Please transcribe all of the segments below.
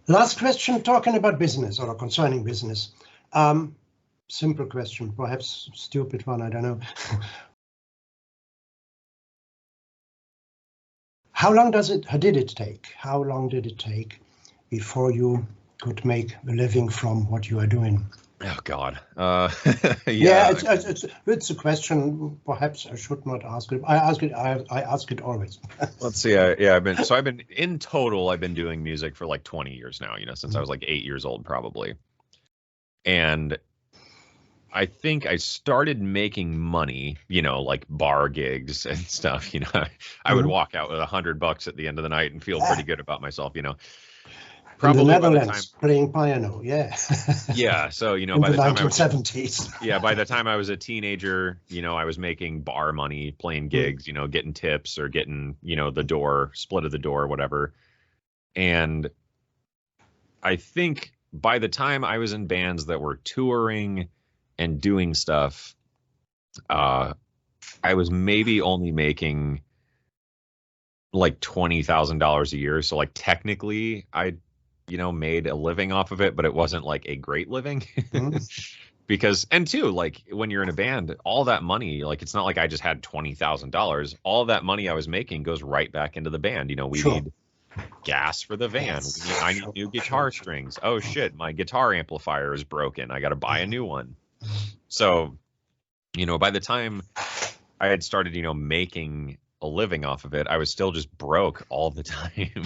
Last question, talking about business or concerning business. Simple question, perhaps stupid one, I don't know. How long did it take before you could make a living from what you are doing? Oh God. Yeah, it's a question. Perhaps I should not ask it. I ask it always. Let's see. I've been in total. I've been doing music for like 20 years now. Since I was like 8 years old, probably. And I think I started making money, like bar gigs and stuff. I would walk out with $100 at the end of the night and feel pretty good about myself. Probably in the Netherlands, playing piano, yeah. Yeah, so by the 1970s. By the time I was a teenager, I was making bar money, playing gigs, getting tips or getting, the split of the door, whatever. And I think by the time I was in bands that were touring and doing stuff, I was maybe only making like $20,000 a year. So like technically I made a living off of it, but it wasn't like a great living. Because, and two, like when you're in a band, all that money, like it's not like I just had $20,000. All that money I was making goes right back into the band. We need gas for the van. I need new guitar strings. Oh shit, my guitar amplifier is broken. I got to buy a new one. So, by the time I had started, making a living off of it, I was still just broke all the time.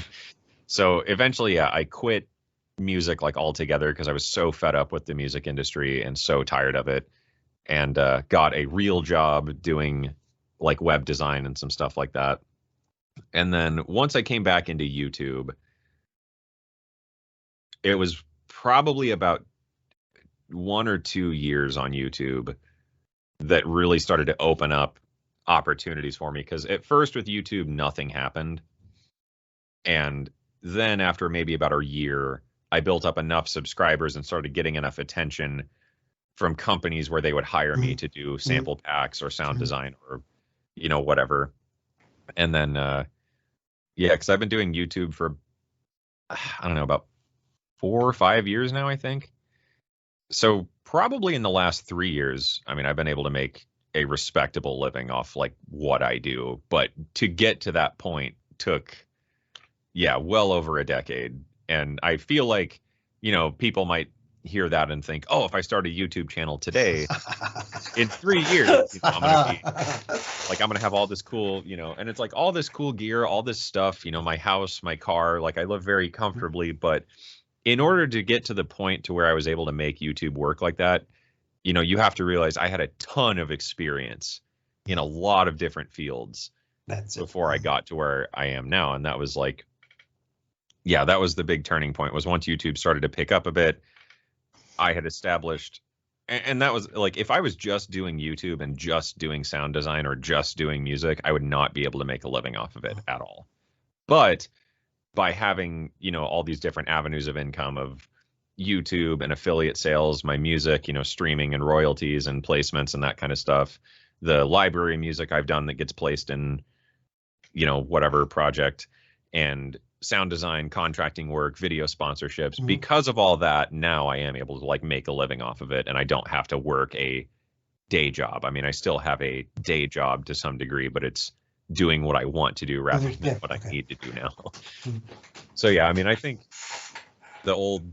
So eventually, I quit music like altogether because I was so fed up with the music industry and so tired of it, and got a real job doing like web design and some stuff like that. And then once I came back into YouTube, it was probably about 1 or 2 years on YouTube that really started to open up opportunities for me. Because at first with YouTube, nothing happened. And then after maybe about a year, I built up enough subscribers and started getting enough attention from companies where they would hire me to do sample packs or sound design or, whatever. And then, because I've been doing YouTube for, I don't know, about 4 or 5 years now, I think. So probably in the last 3 years, I've been able to make a respectable living off like what I do. But to get to that point took, well over a decade. And I feel like, people might hear that and think, oh, if I start a YouTube channel today, in 3 years, I'm going to have all this cool, and it's like all this cool gear, all this stuff, my house, my car, like I live very comfortably. But in order to get to the point to where I was able to make YouTube work like that, you have to realize I had a ton of experience in a lot of different fields before I got to where I am now. And that was like, that was the big turning point, was once YouTube started to pick up a bit, I had established, and that was like, if I was just doing YouTube and just doing sound design or just doing music, I would not be able to make a living off of it at all. But by having, all these different avenues of income of YouTube and affiliate sales, my music, streaming and royalties and placements and that kind of stuff, the library music I've done that gets placed in, whatever project, and sound design, contracting work, video sponsorships. Because of all that, now I am able to like make a living off of it, and I don't have to work a day job. I still have a day job to some degree, but it's doing what I want to do rather than what I need to do now. So I think the old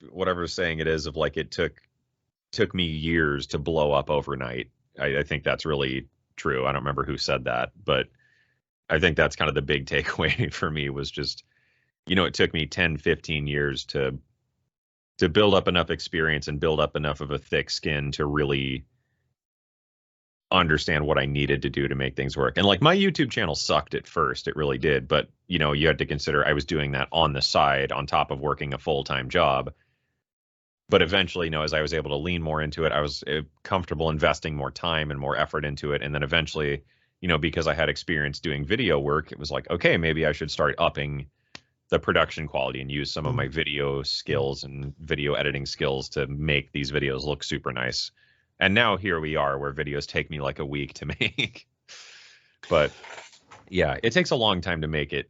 whatever saying it is of like it took me years to blow up overnight. I think that's really true. I don't remember who said that, but I think that's kind of the big takeaway for me, was just, it took me 10, 15 years to build up enough experience and build up enough of a thick skin to really understand what I needed to do to make things work. And like my YouTube channel sucked at first, it really did. But, you had to consider I was doing that on the side on top of working a full-time job. But eventually, as I was able to lean more into it, I was comfortable investing more time and more effort into it. And then eventually, because I had experience doing video work, it was like, okay, maybe I should start upping the production quality and use some of my video skills and video editing skills to make these videos look super nice. And now here we are, where videos take me like a week to make. But it takes a long time to make it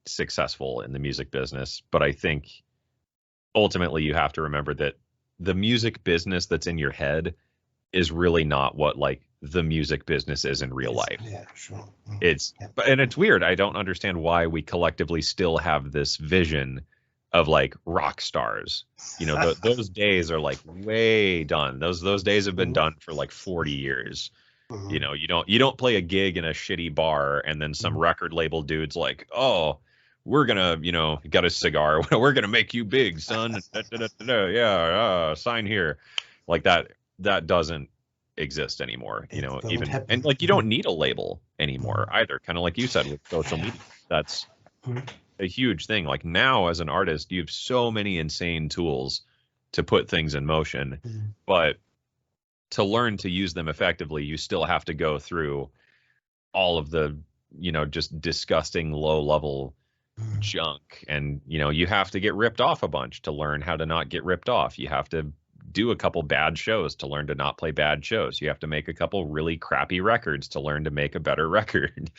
successful in the music business. But I think ultimately you have to remember that the music business that's in your head is really not what like the music business is in real life. Yeah, sure. It's and it's weird. I don't understand why we collectively still have this vision of like rock stars. You know, those days are like way done. Those days have been done for like 40 years. You know, you don't play a gig in a shitty bar and then some record label dude's like, "Oh, we're gonna, you know, got a cigar. We're gonna make you big, son. Yeah, sign here." Like that doesn't exist anymore, you know, even and like you don't need a label anymore either, kind of like you said with social media. That's a huge thing. Like now as an artist, you have so many insane tools to put things in motion, but to learn to use them effectively, you still have to go through all of the, you know, just disgusting low level junk, and you know, you have to get ripped off a bunch to learn how to not get ripped off. You have to do a couple bad shows to learn to not play bad shows. You have to make a couple really crappy records to learn to make a better record.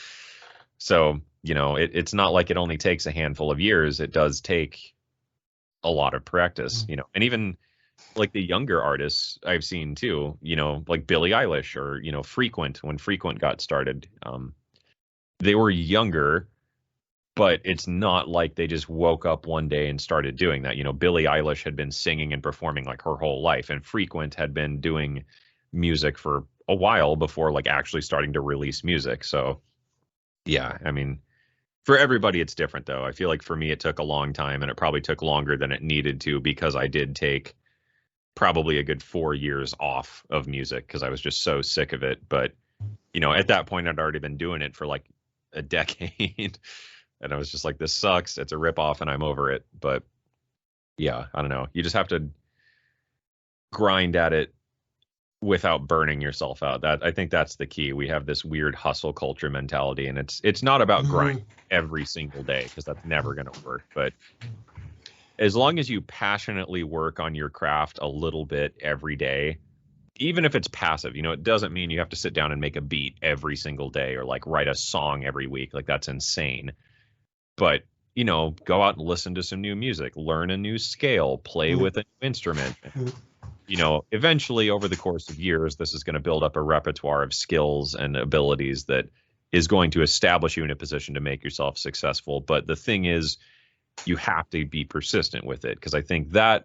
So, you know, it's not like it only takes a handful of years. It does take a lot of practice, you know, and even like the younger artists I've seen too, you know, like Billie Eilish or, you know, Frequent, when Frequent got started, they were younger, but it's not like they just woke up one day and started doing that. You know, Billie Eilish had been singing and performing like her whole life, and Frequent had been doing music for a while before like actually starting to release music. So yeah, I mean, for everybody it's different though. I feel like for me it took a long time, and it probably took longer than it needed to because I did take probably a good 4 years off of music because I was just so sick of it. But, you know, at that point I'd already been doing it for like a decade. And I was just like, this sucks. It's a ripoff and I'm over it. But yeah, I don't know. You just have to grind at it without burning yourself out. That I think that's the key. We have this weird hustle culture mentality, and it's not about grind every single day because that's never going to work. But as long as you passionately work on your craft a little bit every day, even if it's passive, you know, it doesn't mean you have to sit down and make a beat every single day or like write a song every week. Like that's insane. But, you know, go out and listen to some new music, learn a new scale, play with a new instrument. You know, eventually over the course of years, this is going to build up a repertoire of skills and abilities that is going to establish you in a position to make yourself successful. But the thing is, you have to be persistent with it, because I think that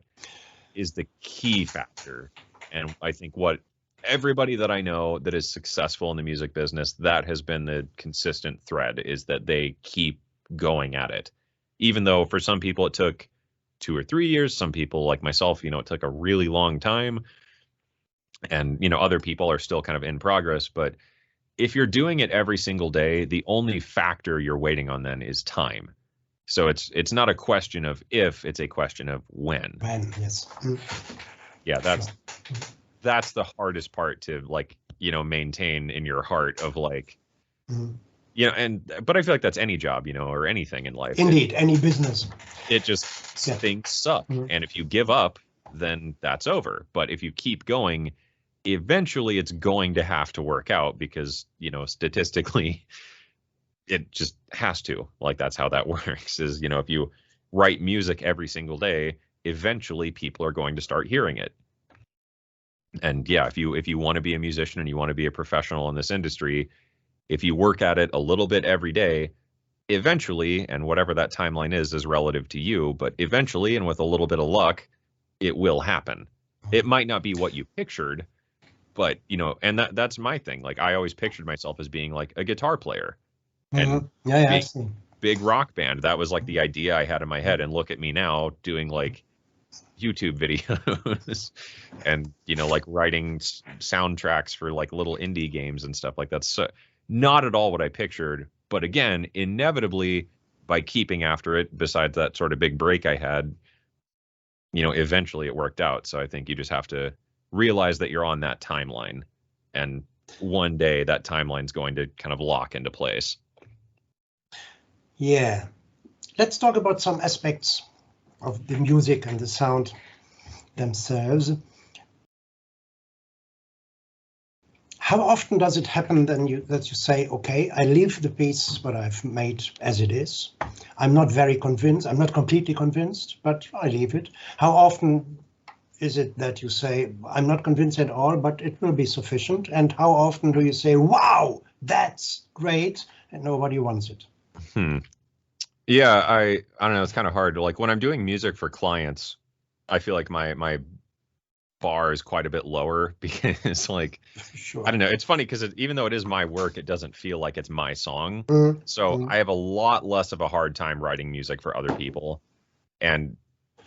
is the key factor. And I think what everybody that I know that is successful in the music business, that has been the consistent thread, is that they keep going at it. Even though for some people it took 2 or 3 years, some people like myself, you know, it took a really long time. And, you know, other people are still kind of in progress. But if you're doing it every single day, the only factor you're waiting on then is time. So it's not a question of if, it's a question of when. When, yes. Yeah, that's the hardest part to, like, you know, maintain in your heart of like, you know, but I feel like that's any job, you know, or anything in life. Indeed, any business. It just, things suck. And if you give up, then that's over. But if you keep going, eventually it's going to have to work out because, you know, statistically, it just has to. Like, that's how that works is, you know, if you write music every single day, eventually people are going to start hearing it. And yeah, if you want to be a musician and you want to be a professional in this industry, if you work at it a little bit every day, eventually, and whatever that timeline is relative to you, but eventually, and with a little bit of luck, it will happen. It might not be what you pictured, but, you know, and that's my thing. Like, I always pictured myself as being like a guitar player. And big rock band. That was like the idea I had in my head. And look at me now doing like YouTube videos and, you know, like writing soundtracks for like little indie games and stuff like that. So not at all what I pictured. But again, inevitably, by keeping after it, besides that sort of big break I had, you know, eventually it worked out. So I think you just have to realize that you're on that timeline. And one day that timeline's going to kind of lock into place. Yeah, let's talk about some aspects of the music and the sound themselves. How often does it happen then that you say, okay, I leave the piece what I've made as it is. I'm not very convinced. I'm not completely convinced, but I leave it. How often is it that you say, I'm not convinced at all, but it will be sufficient? And how often do you say, wow, that's great, and nobody wants it? Yeah, I don't know. It's kind of hard. Like when I'm doing music for clients, I feel like my bar is quite a bit lower because like, Sure. I don't know. It's funny because even though it is my work, it doesn't feel like it's my song. So I have a lot less of a hard time writing music for other people. And,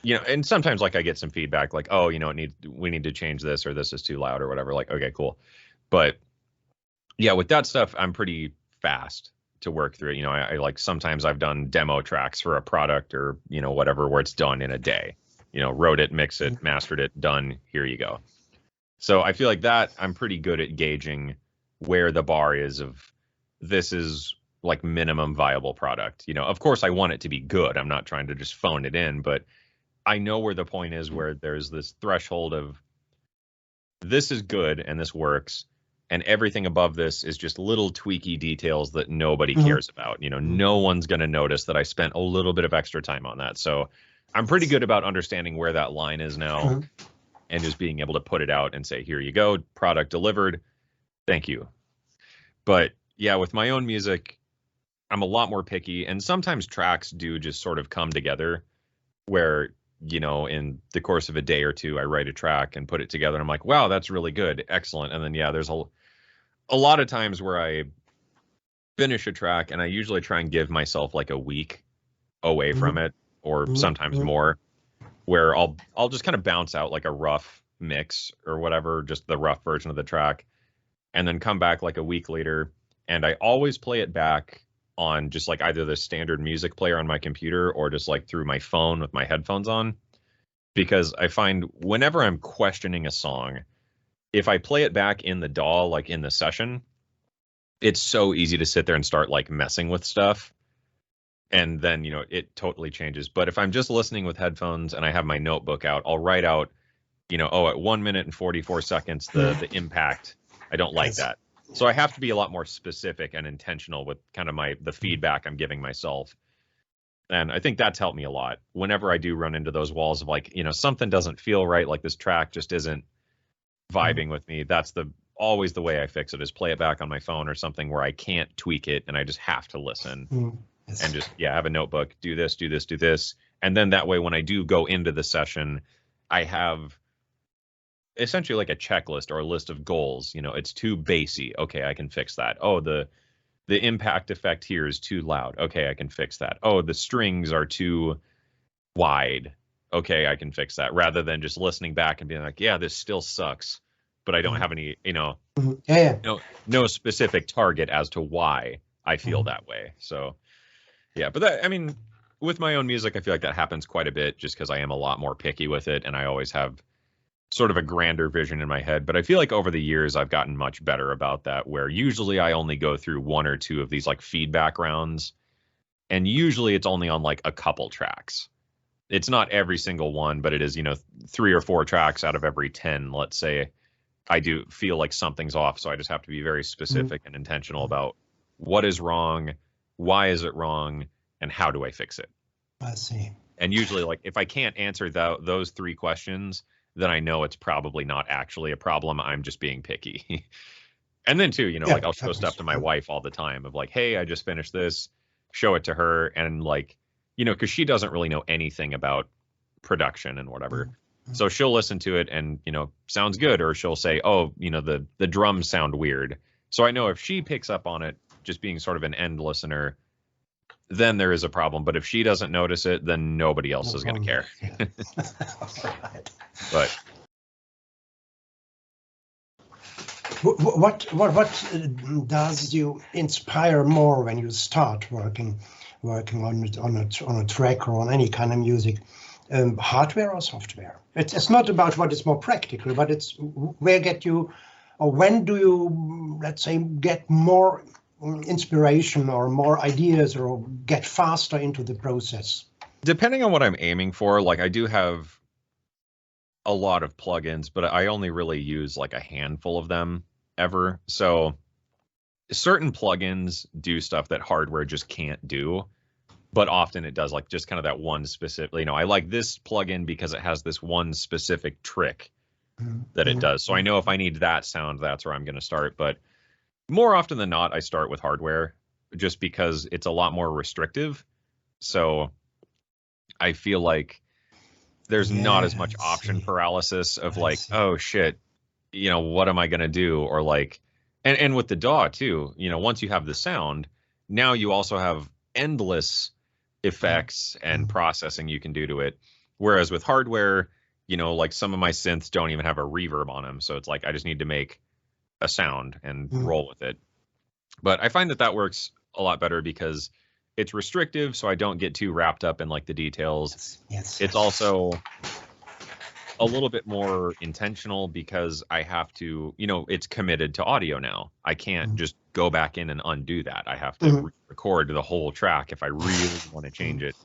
you know, and sometimes like I get some feedback like, oh, you know, we need to change this, or this is too loud or whatever. Like, okay, cool. But yeah, with that stuff, I'm pretty fast to work through it. You know, I like sometimes I've done demo tracks for a product or, you know, whatever, where it's done in a day. You know, wrote it, mixed it, mastered it, done, here you go. So I feel like that I'm pretty good at gauging where the bar is of this is like minimum viable product. You know, of course I want it to be good. I'm not trying to just phone it in, but I know where the point is where there's this threshold of this is good and this works. And everything above this is just little tweaky details that nobody cares about. You know, no one's going to notice that I spent a little bit of extra time on that. So I'm pretty good about understanding where that line is now and just being able to put it out and say, here you go, product delivered. Thank you. But yeah, with my own music, I'm a lot more picky. And sometimes tracks do just sort of come together where, you know, in the course of a day or two, I write a track and put it together. And I'm like, wow, that's really good. Excellent. And then, yeah, there's a lot of times where I finish a track and I usually try and give myself like a week away from it, or sometimes more, where I'll just kind of bounce out like a rough mix or whatever, just the rough version of the track, and then come back like a week later. And I always play it back on just like either the standard music player on my computer or just like through my phone with my headphones on, because I find whenever I'm questioning a song, if I play it back in the DAW, like in the session, it's so easy to sit there and start like messing with stuff. And then, you know, it totally changes. But if I'm just listening with headphones and I have my notebook out, I'll write out, you know, oh, at 1 minute and 44 seconds, the impact, I don't like that. So I have to be a lot more specific and intentional with kind of the feedback I'm giving myself. And I think that's helped me a lot. Whenever I do run into those walls of like, you know, something doesn't feel right, like this track just isn't vibing with me, that's always the way I fix it, is play it back on my phone or something where I can't tweak it and I just have to listen. And just, yeah, have a notebook, do this, do this, do this. And then that way, when I do go into the session, I have essentially like a checklist or a list of goals. You know, it's too bassy. Okay, I can fix that. Oh, the impact effect here is too loud. Okay, I can fix that. Oh, the strings are too wide. Okay, I can fix that. Rather than just listening back and being like, yeah, this still sucks, but I don't have any, you know, no specific target as to why I feel that way. So yeah, but that, I mean, with my own music, I feel like that happens quite a bit just because I am a lot more picky with it and I always have sort of a grander vision in my head. But I feel like over the years, I've gotten much better about that, where usually I only go through one or two of these like feedback rounds. And usually it's only on like a couple tracks. It's not every single one, but it is, you know, 3 or 4 tracks out of every 10, let's say, I do feel like something's off. So I just have to be very specific and intentional about what is wrong, why is it wrong, and how do I fix it? I see. And usually, like, if I can't answer those 3 questions, then I know it's probably not actually a problem. I'm just being picky. And then too, you know, like I'll show stuff to my wife all the time of like, hey, I just finished this, show it to her. And like, you know, because she doesn't really know anything about production and whatever. So she'll listen to it and, you know, sounds good. Or she'll say, oh, you know, the drums sound weird. So I know if she picks up on it, just being sort of an end listener, then there is a problem. But if she doesn't notice it, then nobody else is going to care. Right. But what does you inspire more when you start working on a track or on any kind of music? Hardware or software? It's not about what is more practical, but it's when do you, let's say, get more inspiration or more ideas or get faster into the process? Depending on what I'm aiming for, like I do have a lot of plugins, but I only really use like a handful of them. ever. So certain plugins do stuff that hardware just can't do, but often it does, like just kind of that one specific, I like this plugin because it has this one specific trick that it does. So I know if I need that sound, that's where I'm going to start. But more often than not, I start with hardware just because it's a lot more restrictive. So I feel like there's not as much option paralysis of like, oh shit, what am I going to do? Or like, and with the DAW too, once you have the sound, now you also have endless effects and processing you can do to it. Whereas with hardware, like some of my synths don't even have a reverb on them. So it's like, I just need to make a sound and roll with it. But I find that works a lot better because it's restrictive. So I don't get too wrapped up in like the details. Yes. It's also a little bit more intentional because I have to, it's committed to audio now. I can't just go back in and undo that. I have to record the whole track if I really want to change it.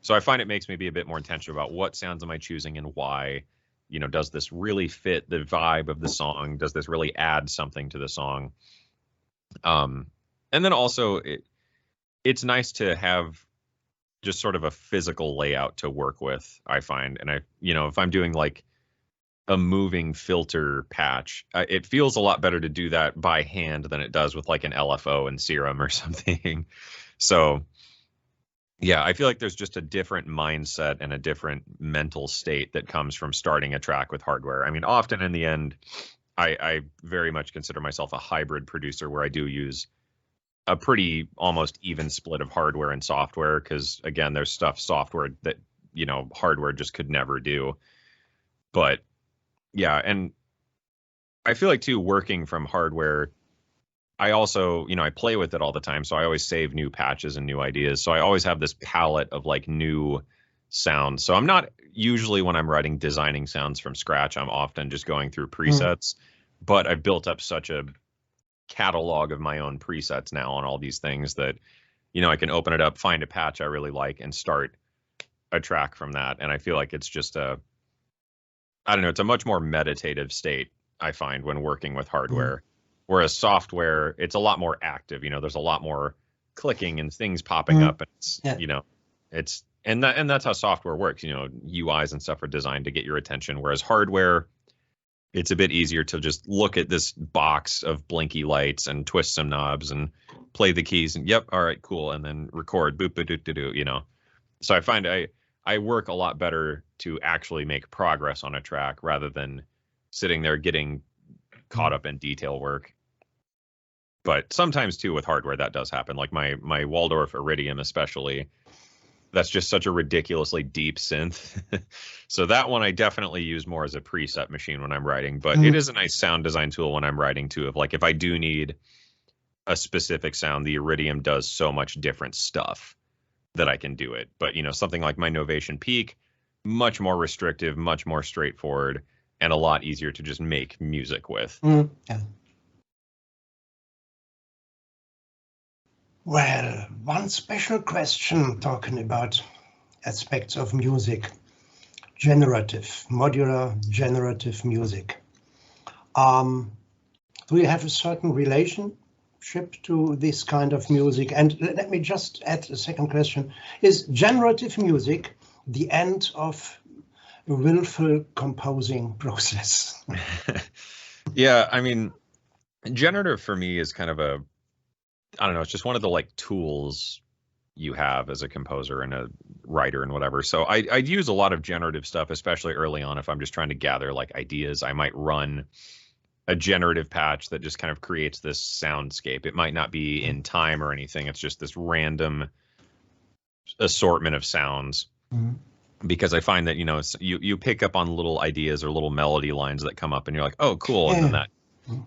So I find it makes me be a bit more intentional about what sounds am I choosing and why. Does this really fit the vibe of the song? Does this really add something to the song? And then also it's nice to have just sort of a physical layout to work with, I find. And if I'm doing like a moving filter patch, it feels a lot better to do that by hand than it does with like an LFO and Serum or something. So yeah, I feel like there's just a different mindset and a different mental state that comes from starting a track with hardware. I mean, often in the end, I very much consider myself a hybrid producer where I do use a pretty almost even split of hardware and software. Cause again, there's software that, hardware just could never do. But yeah. And I feel like too, working from hardware, I also, I play with it all the time. So I always save new patches and new ideas. So I always have this palette of like new sounds. So I'm not usually when I'm designing sounds from scratch, I'm often just going through presets, but I've built up such a catalog of my own presets now on all these things that, I can open it up, find a patch I really like and start a track from that. And I feel like it's just it's a much more meditative state I find when working with hardware. Whereas software, it's a lot more active. There's a lot more clicking and things popping up. And it's, and that's how software works. UIs and stuff are designed to get your attention. Whereas hardware, it's a bit easier to just look at this box of blinky lights and twist some knobs and play the keys and yep, all right, cool, and then record, boop, boop, doop, doop, doop. So I find I work a lot better to actually make progress on a track rather than sitting there getting caught up in detail work. But sometimes too with hardware that does happen. Like my Waldorf Iridium especially, that's just such a ridiculously deep synth. So that one I definitely use more as a preset machine when I'm writing, but it is a nice sound design tool when I'm writing too, of like if I do need a specific sound, the Iridium does so much different stuff that I can do it. But something like my Novation Peak, much more restrictive, much more straightforward, and a lot easier to just make music with. Yeah. Well, one special question talking about aspects of music, modular generative music. Do you have a certain relationship to this kind of music? And let me just add a second question. Is generative music the end of a willful composing process? Yeah, I mean, generative for me is kind of it's just one of the like tools you have as a composer and a writer and whatever. So I'd use a lot of generative stuff, especially early on if I'm just trying to gather like ideas. I might run a generative patch that just kind of creates this soundscape. It might not be in time or anything. It's just this random assortment of sounds. Because I find that, you pick up on little ideas or little melody lines that come up and you're like, oh, cool. And then that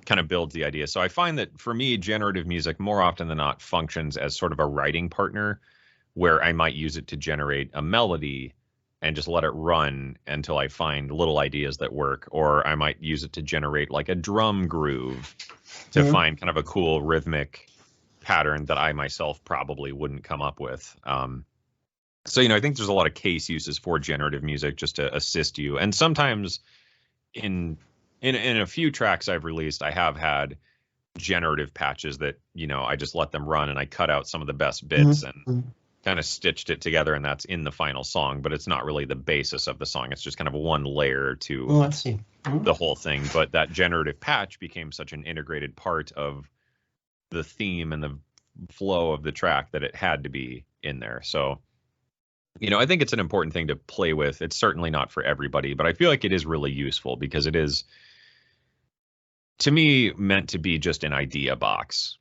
kind of builds the idea. So I find that for me, generative music more often than not functions as sort of a writing partner where I might use it to generate a melody and just let it run until I find little ideas that work. Or I might use it to generate like a drum groove to find kind of a cool rhythmic pattern that I myself probably wouldn't come up with. So, I think there's a lot of case uses for generative music just to assist you. And sometimes in in a few tracks I've released, I have had generative patches that, I just let them run and I cut out some of the best bits and kind of stitched it together, and that's in the final song, but it's not really the basis of the song. It's just kind of one layer to Oh, I see. the whole thing. But that generative patch became such an integrated part of the theme and the flow of the track that it had to be in there. So, I think it's an important thing to play with. It's certainly not for everybody, but I feel like it is really useful because it is, to me, meant to be just an idea box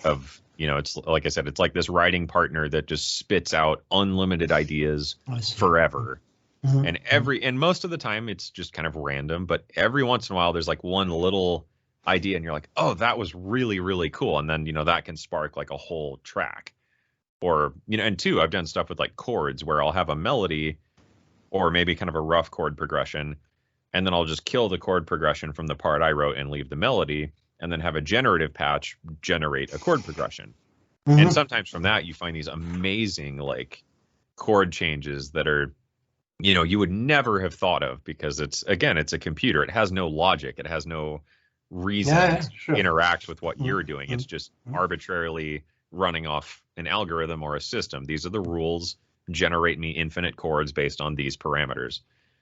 of, it's like I said, it's like this writing partner that just spits out unlimited ideas forever. And most of the time it's just kind of random, but every once in a while there's like one little idea and you're like, oh, that was really, really cool. And then, that can spark like a whole track. Or, and two, I've done stuff with like chords where I'll have a melody or maybe kind of a rough chord progression, and then I'll just kill the chord progression from the part I wrote and leave the melody, and then have a generative patch generate a chord progression. And sometimes from that you find these amazing like chord changes that are, you would never have thought of, because it's a computer. It has no logic. It has no reason to interact with what you're doing. It's just arbitrarily running off an algorithm or a system. These are the rules. Generate me infinite chords based on these parameters.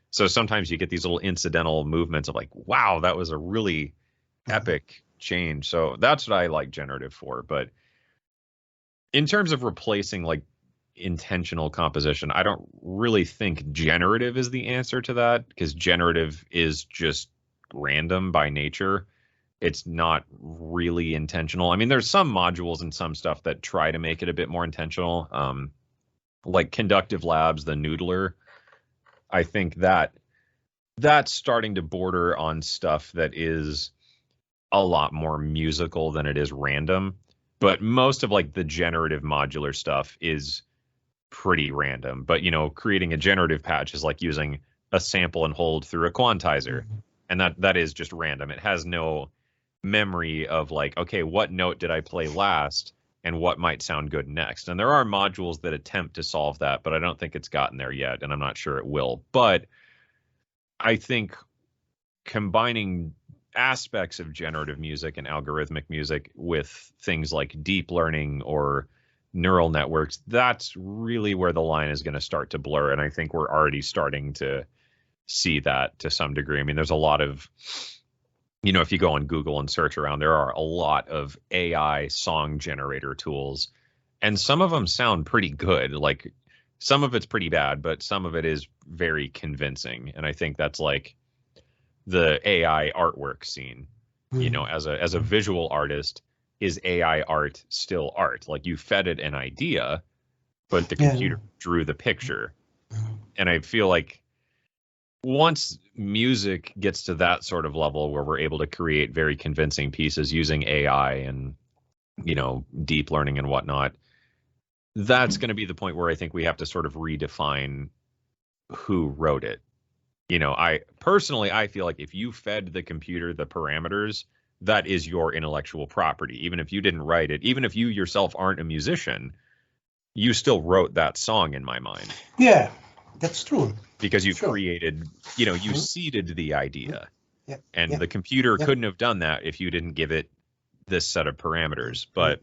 So sometimes you get these little incidental movements of like, wow, that was a really epic change. So that's what I like generative for. But in terms of replacing like intentional composition, I don't really think generative is the answer to that, because generative is just random by nature. It's not really intentional. I mean, there's some modules and some stuff that try to make it a bit more intentional. Like Conductive Labs, the Noodler. I think that's starting to border on stuff that is a lot more musical than it is random. But most of like the generative modular stuff is pretty random. But, creating a generative patch is like using a sample and hold through a quantizer. And that is just random. It has no memory of like, okay, what note did I play last and what might sound good next? And there are modules that attempt to solve that, but I don't think it's gotten there yet, and I'm not sure it will. But I think combining aspects of generative music and algorithmic music with things like deep learning or neural networks, that's really where the line is going to start to blur. And I think we're already starting to see that to some degree. I mean, there's a lot of, if you go on Google and search around, there are a lot of AI song generator tools, and some of them sound pretty good. Like some of it's pretty bad, but some of it is very convincing. And I think that's like the AI artwork scene. As a visual artist, is AI art still art? Like you fed it an idea, but the computer drew the picture. And I feel like once music gets to that sort of level where we're able to create very convincing pieces using AI and, deep learning and whatnot, that's going to be the point where I think we have to sort of redefine who wrote it. I feel like if you fed the computer the parameters, that is your intellectual property. Even if you didn't write it, even if you yourself aren't a musician, you still wrote that song in my mind. Yeah, that's true. Because you created, you seeded the idea. And the computer couldn't have done that if you didn't give it this set of parameters. But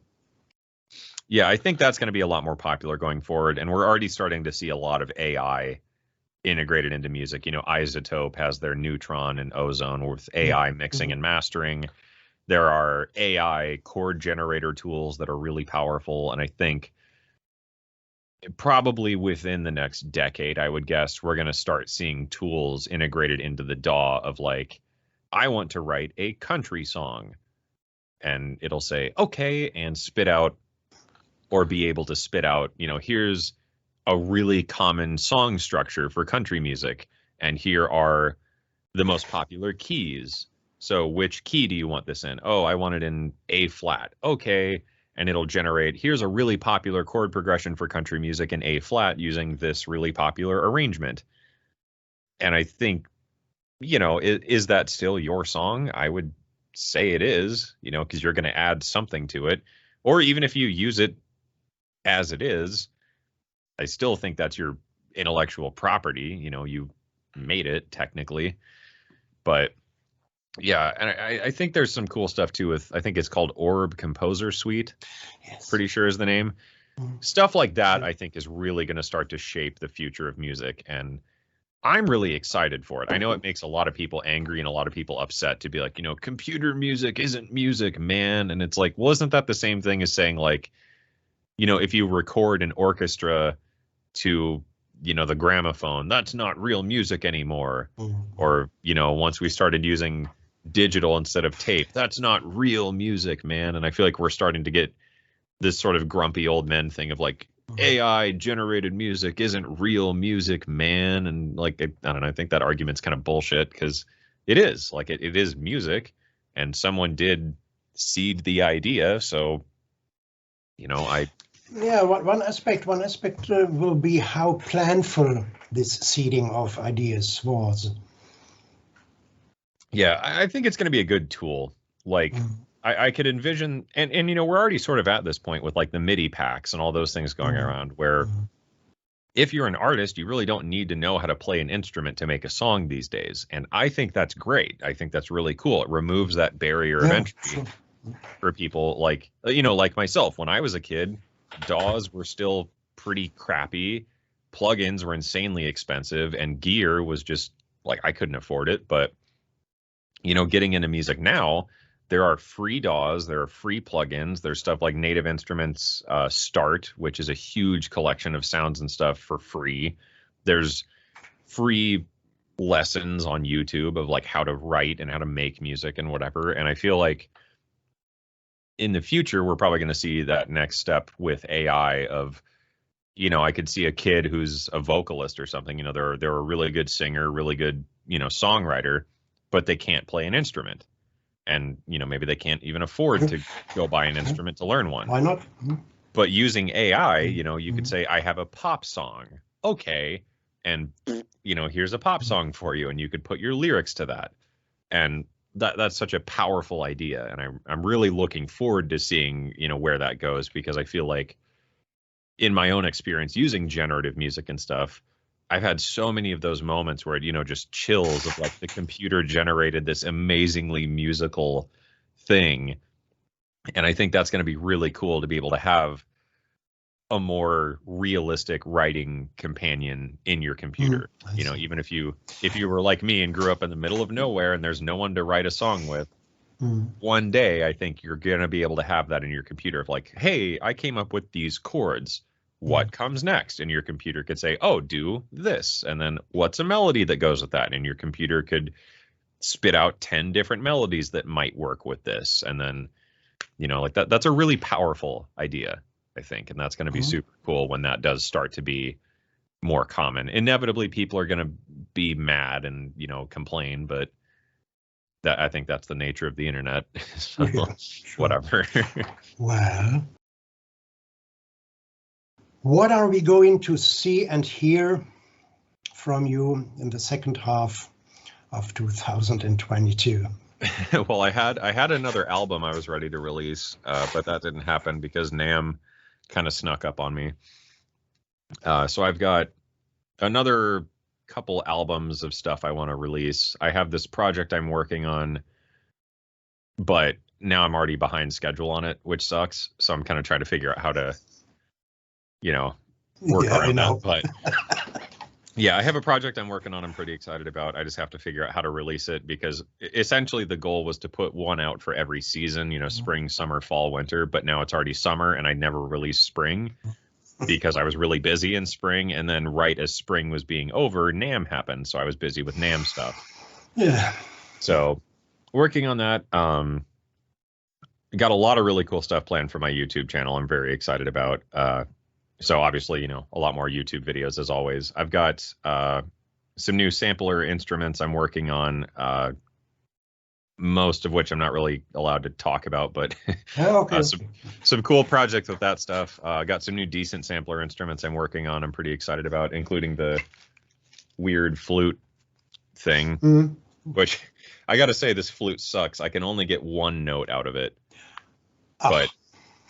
yeah, I think that's going to be a lot more popular going forward. And we're already starting to see a lot of AI integrated into music. Isotope has their Neutron and Ozone with AI mixing and mastering. There are AI chord generator tools that are really powerful. And I think probably within the next decade, I would guess, we're going to start seeing tools integrated into the DAW of like, I want to write a country song. And it'll say, okay, and spit out, or be able to spit out, here's a really common song structure for country music. And here are the most popular keys. So which key do you want this in? Oh, I want it in A flat. Okay. And it'll generate, here's a really popular chord progression for country music in A flat using this really popular arrangement. And I think, is that still your song? I would say it is, because you're going to add something to it. Or even if you use it as it is, I still think that's your intellectual property. You made it technically, but Yeah, and I think there's some cool stuff too with, I think it's called Orb Composer Suite. Yes. Pretty sure is the name. Stuff like that, I think, is really going to start to shape the future of music, and I'm really excited for it. I know it makes a lot of people angry and a lot of people upset to be like, computer music isn't music, man. And it's like, well, isn't that the same thing as saying, like, if you record an orchestra to, the gramophone, that's not real music anymore. Or, once we started using digital instead of tape, that's not real music, man. And I feel like we're starting to get this sort of grumpy old men thing of like, AI generated music isn't real music, man. And like, I don't know, I think that argument's kind of bullshit, because it is like, it is music, and someone did seed the idea. So, Yeah, one aspect will be how planful this seeding of ideas was. Yeah, I think it's going to be a good tool. Like, I could envision, and we're already sort of at this point with like the MIDI packs and all those things going around, where if you're an artist, you really don't need to know how to play an instrument to make a song these days. And I think that's great. I think that's really cool. It removes that barrier of entry for people like, like myself. When I was a kid, DAWs were still pretty crappy. Plugins were insanely expensive, and gear was just like, I couldn't afford it. But, getting into music now, there are free DAWs, there are free plugins, there's stuff like Native Instruments Start, which is a huge collection of sounds and stuff for free. There's free lessons on YouTube of like how to write and how to make music and whatever. And I feel like in the future, we're probably going to see that next step with AI of, I could see a kid who's a vocalist or something, they're a really good singer, really good, songwriter, but they can't play an instrument. And, maybe they can't even afford to go buy an instrument to learn one. Why not? But using AI, you could say, I have a pop song. Okay. And, here's a pop song for you. And you could put your lyrics to that. And that's such a powerful idea. And I'm really looking forward to seeing, where that goes, because I feel like in my own experience using generative music and stuff, I've had so many of those moments where it, just chills of like the computer generated this amazingly musical thing. And I think that's going to be really cool to be able to have a more realistic writing companion in your computer. Even if you were like me and grew up in the middle of nowhere and there's no one to write a song with, one day I think you're going to be able to have that in your computer of like, hey, I came up with these chords. What comes next? And your computer could say, oh, do this. And then what's a melody that goes with that? And your computer could spit out 10 different melodies that might work with this. And then, like that's a really powerful idea, I think. And that's going to be super cool when that does start to be more common. Inevitably, people are going to be mad and, complain, but I think that's the nature of the internet. So, yeah, sure. Whatever. Well, what are we going to see and hear from you in the second half of 2022? Well, I had another album I was ready to release, but that didn't happen because NAMM kind of snuck up on me. So I've got another couple albums of stuff I want to release. I have this project I'm working on, but now I'm already behind schedule on it, which sucks. So I'm kind of trying to figure out how to, work around that. But yeah, I have a project I'm working on. I'm pretty excited about. I just have to figure out how to release it, because essentially the goal was to put one out for every season, spring, summer, fall, winter. But now it's already summer and I never released spring because I was really busy in spring. And then right as spring was being over, NAMM happened. So I was busy with NAMM stuff. Yeah. So working on that. Got a lot of really cool stuff planned for my YouTube channel. I'm very excited about. So obviously, a lot more YouTube videos as always. I've got some new sampler instruments I'm working on, most of which I'm not really allowed to talk about, but some cool projects with that stuff. Got some new decent sampler instruments I'm working on. I'm pretty excited about, including the weird flute thing, which I got to say, this flute sucks. I can only get one note out of it, but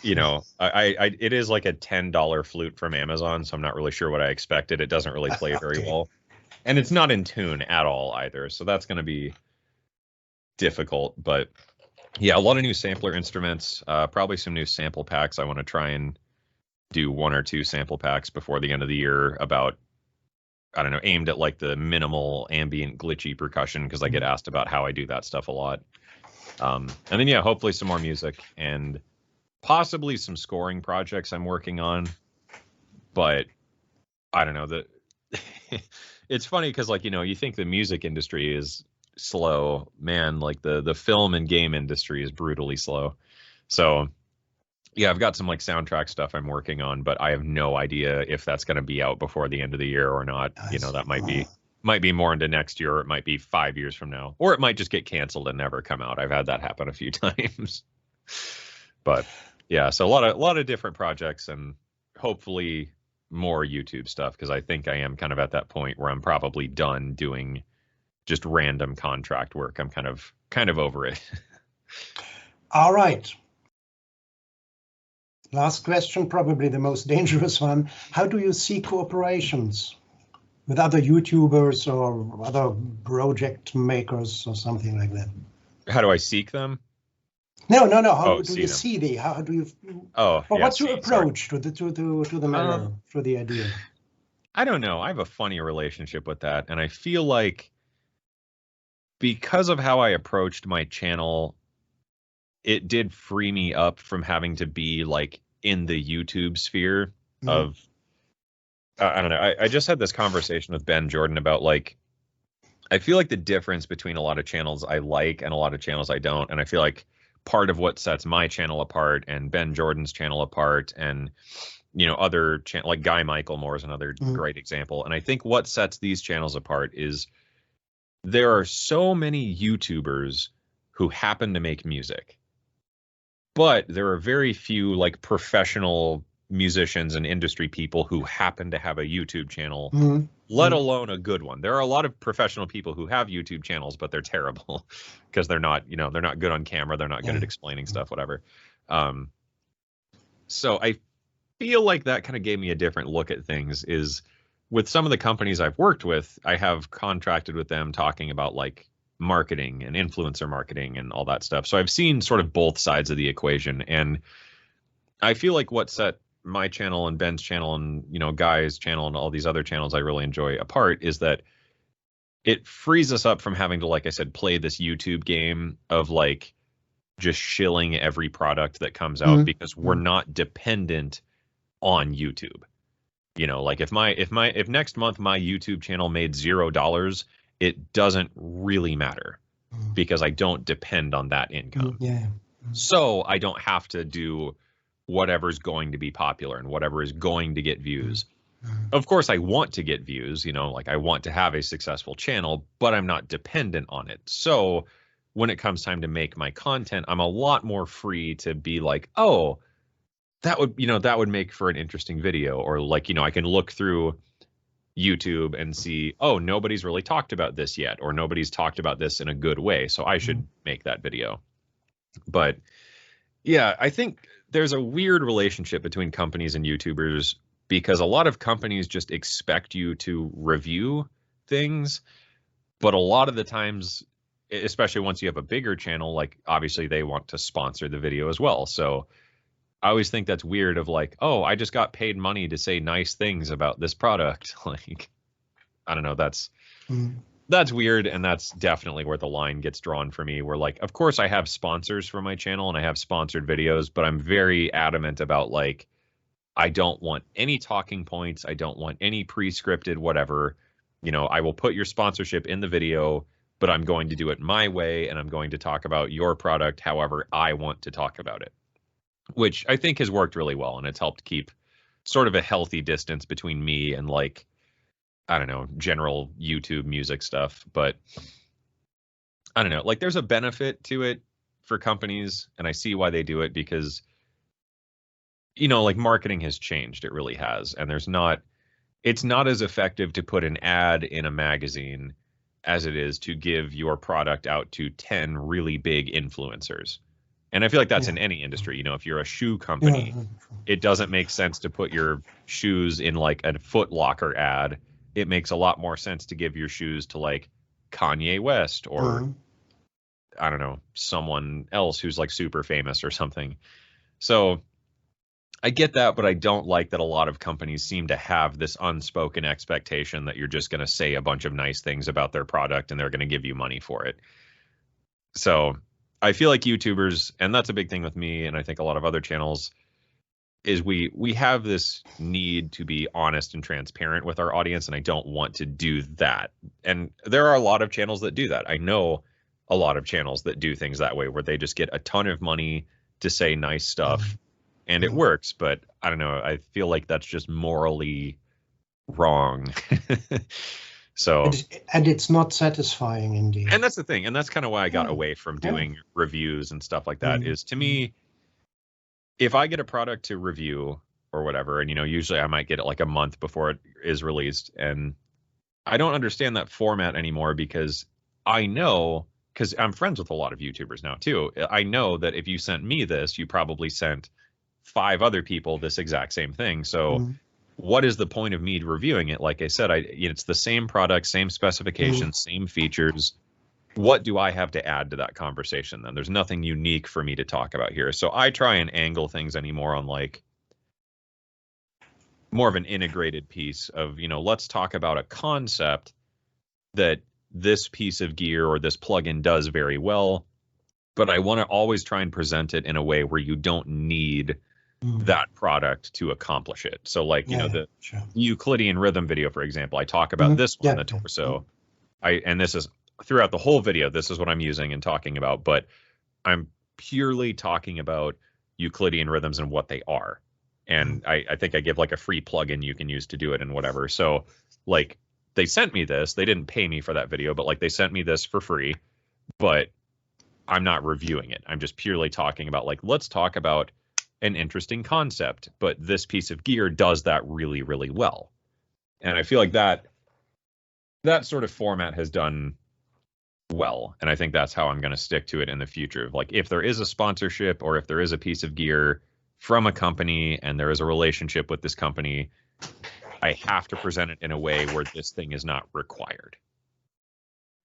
it is like a $10 flute from Amazon, so I'm not really sure what I expected. It doesn't really play very well, and it's not in tune at all either. So that's going to be difficult. But yeah, a lot of new sampler instruments, probably some new sample packs. I want to try and do 1 or 2 sample packs before the end of the year about, I don't know, aimed at like the minimal ambient glitchy percussion, because I get asked about how I do that stuff a lot. And then, yeah, hopefully some more music and possibly some scoring projects I'm working on. But I don't know, it's funny because, like, you know, you think the music industry is slow, man, like the film and game industry is brutally slow. So yeah, I've got some like soundtrack stuff I'm working on, but I have no idea if that's going to be out before the end of the year or not. You know, that might be more into next year, or it might be 5 years from now, or it might just get canceled and never come out. I've had that happen a few times. But yeah, so a lot of different projects, and hopefully more YouTube stuff, because I think I am kind of at that point where I'm probably done doing just random contract work. I'm kind of over it. All right. Last question, probably the most dangerous one. How do you see cooperations with other YouTubers or other project makers or something like that? How do I seek them? No. How do you see the? How do you? Oh, or yeah, what's your approach to the matter, to the idea? I don't know. I have a funny relationship with that, and I feel like because of how I approached my channel, it did free me up from having to be like in the YouTube sphere of, I don't know. I just had this conversation with Ben Jordan about, like, I feel like the difference between a lot of channels I like and a lot of channels I don't. And I feel like part of what sets my channel apart and Ben Jordan's channel apart, and, you know, other channel like Guy Michael Moore is another great example. And I think what sets these channels apart is there are so many YouTubers who happen to make music, but there are very few like professional musicians and industry people who happen to have a YouTube channel, let alone a good one. There are a lot of professional people who have YouTube channels, but they're terrible because they're not, you know, they're not good on camera. They're not good at explaining stuff, whatever. So I feel like that kind of gave me a different look at things. Is with some of the companies I've worked with, I have contracted with them talking about like marketing and influencer marketing and all that stuff. So I've seen sort of both sides of the equation, and I feel like what set my channel and Ben's channel and, you know, Guy's channel and all these other channels I really enjoy apart is that it frees us up from having to, like I said, play this YouTube game of like just shilling every product that comes out, because we're not dependent on YouTube. You know, like if next month my YouTube channel made $0, it doesn't really matter because I don't depend on that income. So I don't have to do whatever's going to be popular and whatever is going to get views. Of course, I want to get views, you know, like I want to have a successful channel, but I'm not dependent on it. So when it comes time to make my content, I'm a lot more free to be like, oh, that would make for an interesting video. Or like, you know, I can look through YouTube and see, oh, nobody's really talked about this yet, or nobody's talked about this in a good way, so I should make that video. But yeah, I think there's a weird relationship between companies and YouTubers, because a lot of companies just expect you to review things, but a lot of the times, especially once you have a bigger channel, like obviously they want to sponsor the video as well. So I always think that's weird of like, oh, I just got paid money to say nice things about this product. Like, I don't know, that's weird. And that's definitely where the line gets drawn for me, where like, of course I have sponsors for my channel and I have sponsored videos, but I'm very adamant about like, I don't want any talking points. I don't want any pre-scripted whatever. You know, I will put your sponsorship in the video, but I'm going to do it my way, and I'm going to talk about your product however I want to talk about it, which I think has worked really well, and it's helped keep sort of a healthy distance between me and like, I don't know, general YouTube music stuff. But I don't know, like there's a benefit to it for companies, and I see why they do it, because, you know, like marketing has changed. It really has. And it's not as effective to put an ad in a magazine as it is to give your product out to 10 really big influencers. And I feel like that's in any industry. You know, if you're a shoe company, it doesn't make sense to put your shoes in like a Foot Locker ad. It makes a lot more sense to give your shoes to like Kanye West or I don't know, someone else who's like super famous or something. So I get that, but I don't like that a lot of companies seem to have this unspoken expectation that you're just going to say a bunch of nice things about their product and they're going to give you money for it. So I feel like YouTubers, and that's a big thing with me, and I think a lot of other channels, is we have this need to be honest and transparent with our audience, and I don't want to do that. And there are a lot of channels that do that. I know a lot of channels that do things that way, where they just get a ton of money to say nice stuff, and it works. But I don't know. I feel like that's just morally wrong. So, and it's not satisfying indeed. And that's the thing, and that's kind of why I got away from doing reviews and stuff like that. Is, to me, if I get a product to review or whatever, and usually I might get it like a month before it is released, and I don't understand that format anymore, because I know, because I'm friends with a lot of YouTubers now too, I know that if you sent me this, you probably sent 5 other people this exact same thing. So what is the point of me reviewing it? Like I said, it's the same product, same specifications, same features. What do I have to add to that conversation then? There's nothing unique for me to talk about here. So I try and angle things anymore on like more of an integrated piece of, let's talk about a concept that this piece of gear or this plugin does very well, but I want to always try and present it in a way where you don't need that product to accomplish it. So like, the Euclidean rhythm video, for example, I talk about this one, the torso. And this is throughout the whole video, this is what I'm using and talking about, but I'm purely talking about Euclidean rhythms and what they are. And I think I give like a free plugin you can use to do it and whatever. So like, they sent me this, they didn't pay me for that video, but like they sent me this for free, but I'm not reviewing it. I'm just purely talking about like, let's talk about an interesting concept, but this piece of gear does that really, really well. And I feel like that sort of format has done well. And I think that's how I'm going to stick to it in the future. Like if there is a sponsorship or if there is a piece of gear from a company and there is a relationship with this company, I have to present it in a way where this thing is not required.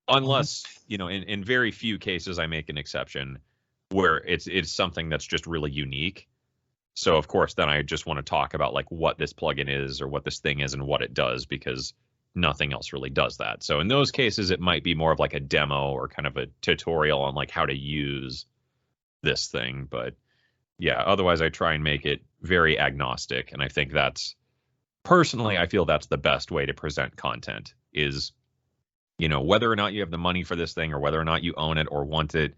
Unless, in very few cases, I make an exception where it's something that's just really unique. So of course, then I just want to talk about like what this plugin is or what this thing is and what it does, because nothing else really does that. So in those cases, it might be more of like a demo or kind of a tutorial on like how to use this thing. But yeah, otherwise I try and make it very agnostic. And I think personally, I feel that's the best way to present content is, whether or not you have the money for this thing or whether or not you own it or want it,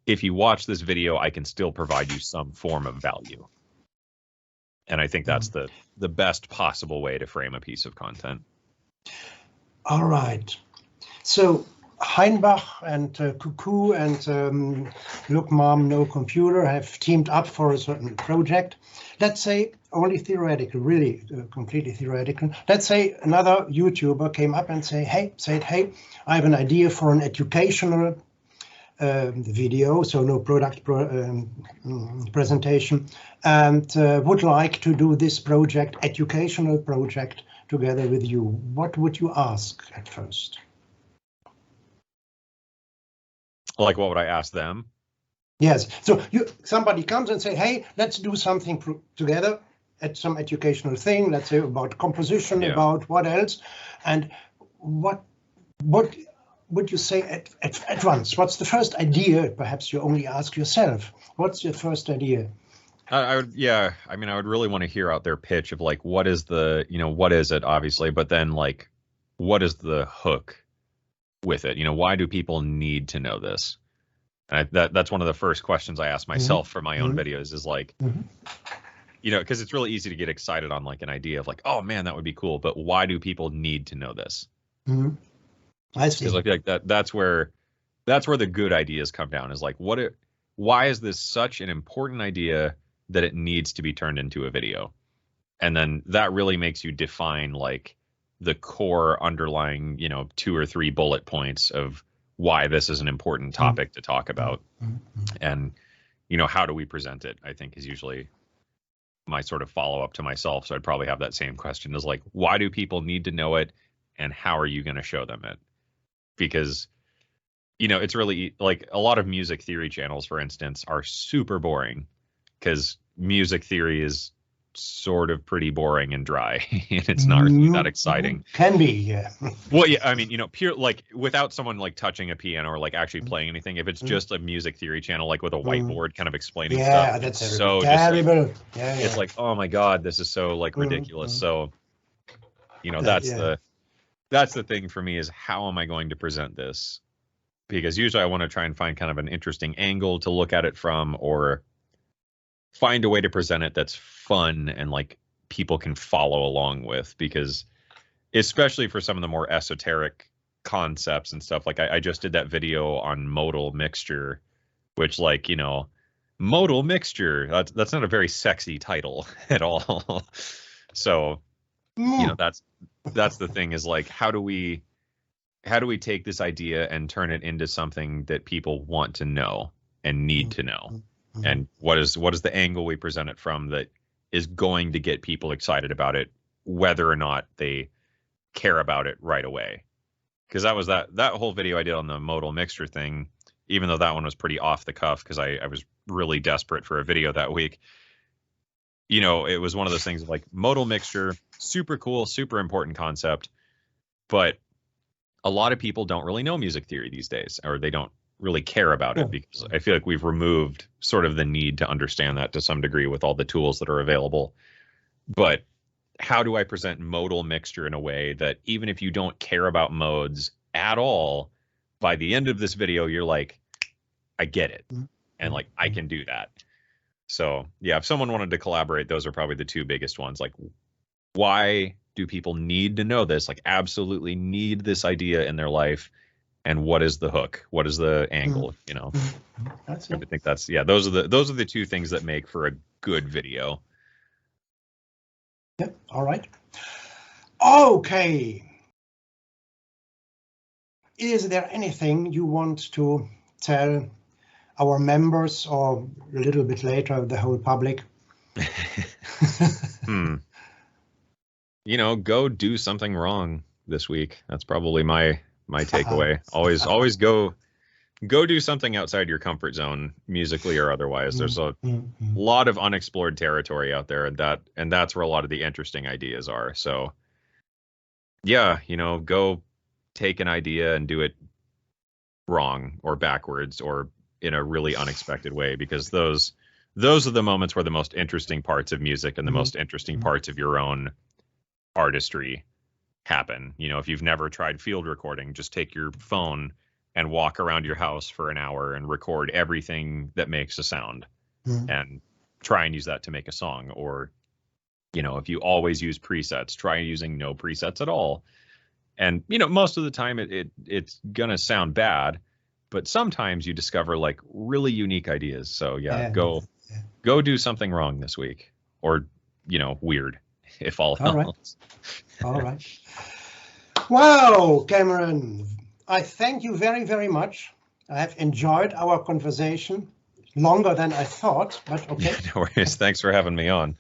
if you watch this video, I can still provide you some form of value. And I think that's the best possible way to frame a piece of content. All right. So Heinbach and Cuckoo and Look Mom No Computer have teamed up for a certain project. Let's say only theoretical, really completely theoretical. Let's say another YouTuber came up and said, hey, I have an idea for an educational video, so no product presentation, and would like to do this project, educational project, together with you. What would you ask at first? Like, what would I ask them? Yes. So somebody comes and say, hey, let's do something together at some educational thing, let's say about composition, about what else, and what would you say at once? What's the first idea? Perhaps you only ask yourself. What's your first idea? I would really want to hear out their pitch of like, what is what is it, obviously, but then like, what is the hook with it? Why do people need to know this? And that's one of the first questions I ask myself for my own videos is like, because it's really easy to get excited on like an idea of like, oh man, that would be cool. But why do people need to know this? I see. Because like that's where the good ideas come down is like, why is this such an important idea that it needs to be turned into a video? And then that really makes you define like the core underlying, 2 or 3 bullet points of why this is an important topic to talk about. And, how do we present it, I think is usually my sort of follow up to myself. So I'd probably have that same question is like, why do people need to know it? And how are you going to show them it? Because you know, it's really like a lot of music theory channels, for instance, are super boring because music theory is sort of pretty boring and dry and it's not really that exciting. Can be, yeah. Well, yeah, I mean, you know, pure like without someone like touching a piano or like actually playing anything, if it's just a music theory channel, like with a whiteboard kind of explaining yeah, stuff, that's it's terrible. so just Terrible. like, Yeah, it's yeah. like, oh my God, this is so like ridiculous. So, you know, that's the thing for me is how am I going to present this? Because usually I want to try and find kind of an interesting angle to look at it from, or find a way to present it that's fun and like people can follow along with, because especially for some of the more esoteric concepts and stuff, like I just did that video on modal mixture, which, like, you know, modal mixture, that's not a very sexy title at all. So, you know, that's the thing is like, how do we take this idea and turn it into something that people want to know and need to know? And what is the angle we present it from that is going to get people excited about it, whether or not they care about it right away? Because that was that whole video I did on the modal mixture thing, even though that one was pretty off the cuff because I was really desperate for a video that week. You know, it was one of those things like modal mixture, super cool, super important concept, but a lot of people don't really know music theory these days, or they don't really care about it, because I feel like we've removed sort of the need to understand that to some degree with all the tools that are available. But how do I present modal mixture in a way that even if you don't care about modes at all, by the end of this video, you're like, I get it. And like, I can do that. So yeah, if someone wanted to collaborate, those are probably the two biggest ones. Like, why do people need to know this? Like, absolutely need this idea in their life. And what is the hook? What is the angle? You know, I think that's, yeah, those are the two things that make for a good video. Yeah. All right. Okay. Is there anything you want to tell our members, or a little bit later the whole public? You know, go do something wrong this week. That's probably my takeaway. Always go do something outside your comfort zone, musically or otherwise. There's a lot of unexplored territory out there, and that's where a lot of the interesting ideas are. So yeah, you know, go take an idea and do it wrong or backwards or in a really unexpected way, because those are the moments where the most interesting parts of music and the most interesting parts of your own artistry happen. You know, if you've never tried field recording, just take your phone and walk around your house for an hour and record everything that makes a sound and try and use that to make a song. Or, you know, if you always use presets, try using no presets at all. And, you know, most of the time it's gonna sound bad, but sometimes you discover like really unique ideas. So yeah, go do something wrong this week, or, you know, weird, if all else. Right. All right. Wow, Cameron, I thank you very, very much. I have enjoyed our conversation, longer than I thought, but okay. No worries. Thanks for having me on.